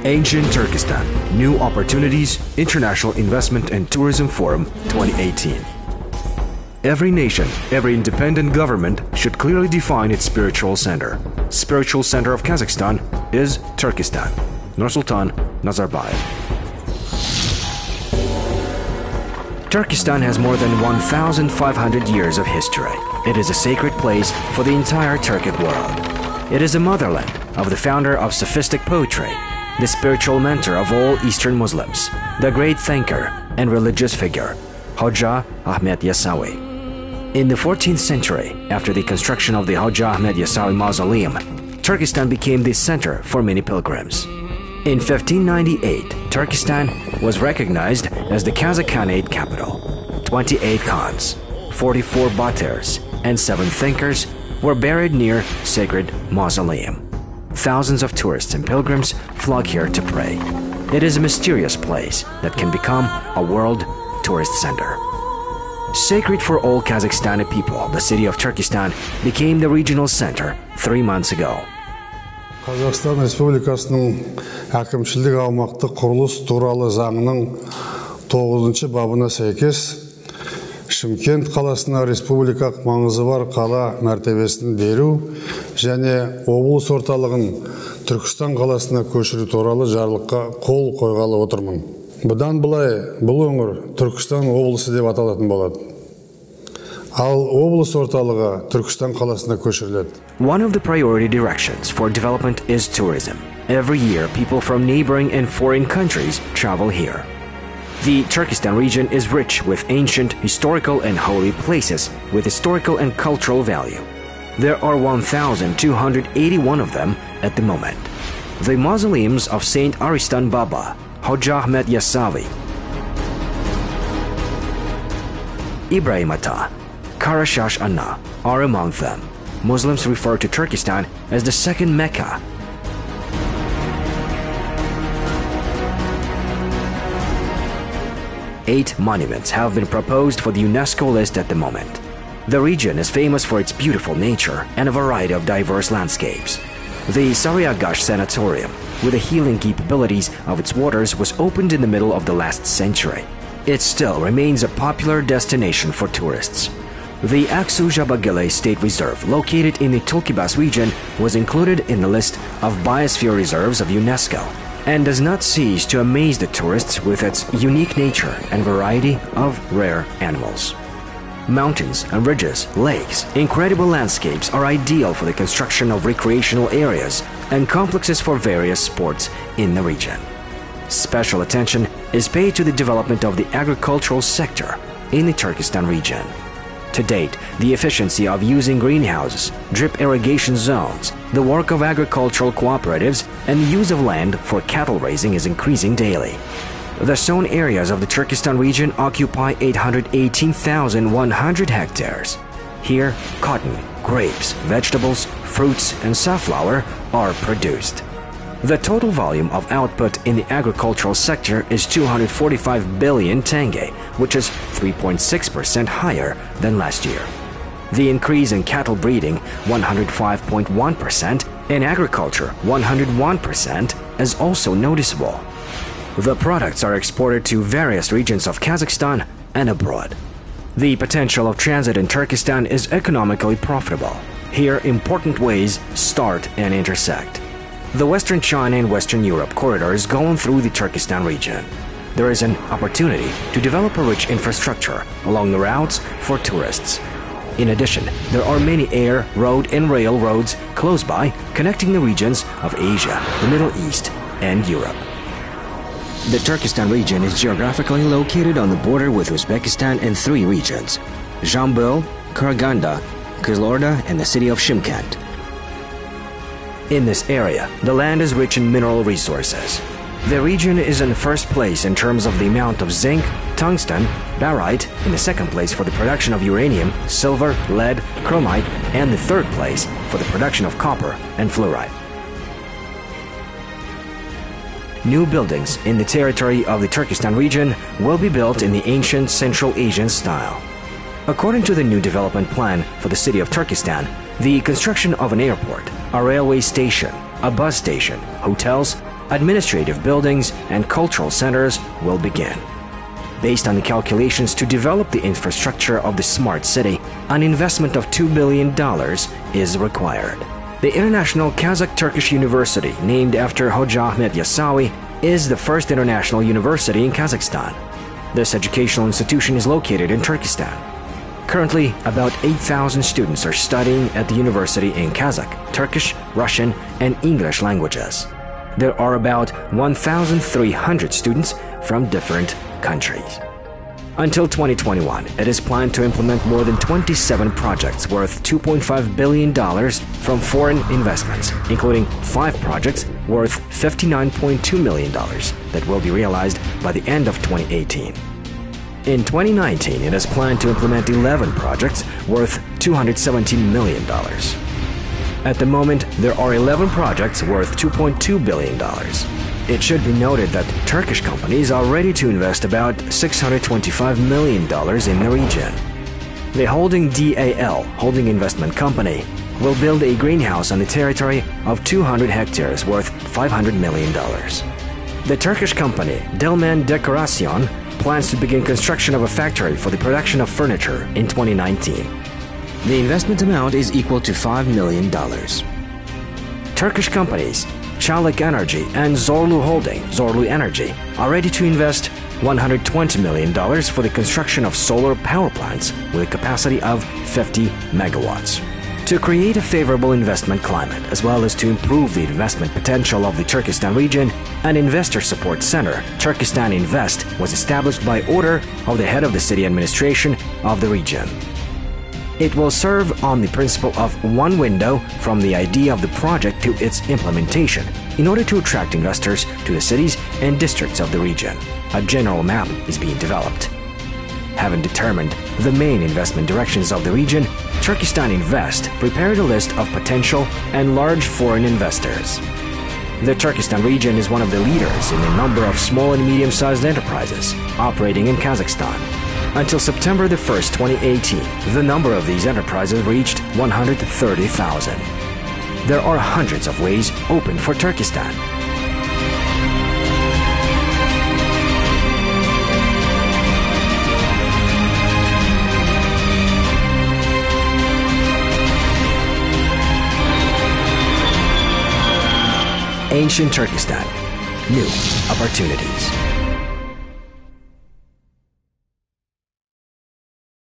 Ancient Turkestan, New Opportunities, International Investment and Tourism Forum 2018. Every nation, every independent government should clearly define its spiritual center. Spiritual center of Kazakhstan is Turkestan. Nursultan Nazarbayev. Turkestan has more than 1,500 years of history. It is a sacred place for the entire Turkic world. It is a motherland of the founder of sophistic poetry, the spiritual mentor of all Eastern Muslims, the great thinker and religious figure, Hoja Ahmet Yasawi. In the 14th century, after the construction of the Hoja Ahmet Yasawi Mausoleum, Turkestan became the center for many pilgrims. In 1598, Turkestan was recognized as the Kazakh Khanate capital. 28 Khans, 44 Batirs, and 7 thinkers were buried near sacred mausoleum. Thousands of tourists and pilgrims flock here to pray. It is a mysterious place that can become a world tourist center. Sacred for all Kazakhstani people, the city of Turkestan became the regional center 3 months ago. Қазақстан Республикасының әкімшілік аумақтық құрылыс туралы заңының 9-шы бабына сәйкес Шымкент қаласына республикалық маңызы бар қала мәртебесін беру және облыс орталығын Түркістан қаласына көшіру туралы жарлыққа қол қойғалы отырмын. Бұдан былай бұл өңір Түркістан облысы деп аталатын болады. Ал облыс орталығы Түркістан қаласына көшіріледі. One of the priority directions for development is tourism. Every year, people from neighboring and foreign countries travel here. The Turkestan region is rich with ancient, historical and holy places with historical and cultural value. There are 1,281 of them at the moment. The mausoleums of Saint Aristan Baba, Hoja Ahmet Yasavi, Ibrahim Ata, Karashash Anna are among them. Muslims refer to Turkestan as the second Mecca. Eight monuments have been proposed for the UNESCO list at the moment. The region is famous for its beautiful nature and a variety of diverse landscapes. The Saryagash Sanatorium, with the healing capabilities of its waters, was opened in the middle of the last century. It still remains a popular destination for tourists. The Aksu-Jabagile State Reserve, located in the Tulkibas region, was included in the list of biosphere reserves of UNESCO and does not cease to amaze the tourists with its unique nature and variety of rare animals. Mountains and ridges, lakes, incredible landscapes are ideal for the construction of recreational areas and complexes for various sports in the region. Special attention is paid to the development of the agricultural sector in the Turkestan region. To date, the efficiency of using greenhouses, drip irrigation zones, the work of agricultural cooperatives, and the use of land for cattle raising is increasing daily. The sown areas of the Turkestan region occupy 818,100 hectares. Here, cotton, grapes, vegetables, fruits, and safflower are produced. The total volume of output in the agricultural sector is 245 billion tenge, which is 3.6% higher than last year. The increase in cattle breeding, 105.1%, and agriculture, 101%, is also noticeable. The products are exported to various regions of Kazakhstan and abroad. The potential of transit in Turkestan is economically profitable. Here, important ways start and intersect. The Western China and Western Europe corridors go through the Turkestan region. There is an opportunity to develop a rich infrastructure along the routes for tourists. In addition, there are many air, road, and rail roads close by connecting the regions of Asia, the Middle East, and Europe. The Turkestan region is geographically located on the border with Uzbekistan in 3 regions: Jambul, Karaganda, Kizilorda, and the city of Shymkent. In this area, the land is rich in mineral resources. The region is in first place in terms of the amount of zinc, tungsten, barite, in the second place for the production of uranium, silver, lead, chromite, and the third place for the production of copper and fluoride. New buildings in the territory of the Turkestan region will be built in the ancient Central Asian style. According to the new development plan for the city of Turkestan, the construction of an airport, a railway station, a bus station, hotels, administrative buildings, and cultural centers will begin. Based on the calculations to develop the infrastructure of the smart city, an investment of $2 billion is required. The International Kazakh-Turkish University, named after Hoca Ahmet Yasawi, is the first international university in Kazakhstan. This educational institution is located in Turkestan. Currently, about 8,000 students are studying at the university in Kazakh, Turkish, Russian, and English languages. There are about 1,300 students from different countries. Until 2021, it is planned to implement more than 27 projects worth $2.5 billion from foreign investments, including 5 projects worth $59.2 million that will be realized by the end of 2018. In 2019, it is planned to implement 11 projects worth $217 million. At the moment, there are 11 projects worth $2.2 billion. It should be noted that Turkish companies are ready to invest about $625 million in the region. The holding DAL, Holding Investment Company, will build a greenhouse on the territory of 200 hectares worth $500 million. The Turkish company Delman Dekorasyon plans to begin construction of a factory for the production of furniture in 2019. The investment amount is equal to $5 million. Turkish companies Çalık Energy and Zorlu Holding, Zorlu Energy, are ready to invest $120 million for the construction of solar power plants with a capacity of 50 megawatts. To create a favorable investment climate, as well as to improve the investment potential of the Turkestan region, an investor support center, Turkestan Invest, was established by order of the head of the city administration of the region. It will serve on the principle of one window from the idea of the project to its implementation in order to attract investors to the cities and districts of the region. A general map is being developed. Having determined the main investment directions of the region, Turkestan Invest prepared a list of potential and large foreign investors. The Turkestan region is one of the leaders in the number of small and medium-sized enterprises operating in Kazakhstan. Until September 1st, 2018, the number of these enterprises reached 130,000. There are hundreds of ways open for Turkestan. Ancient Turkestan. New opportunities.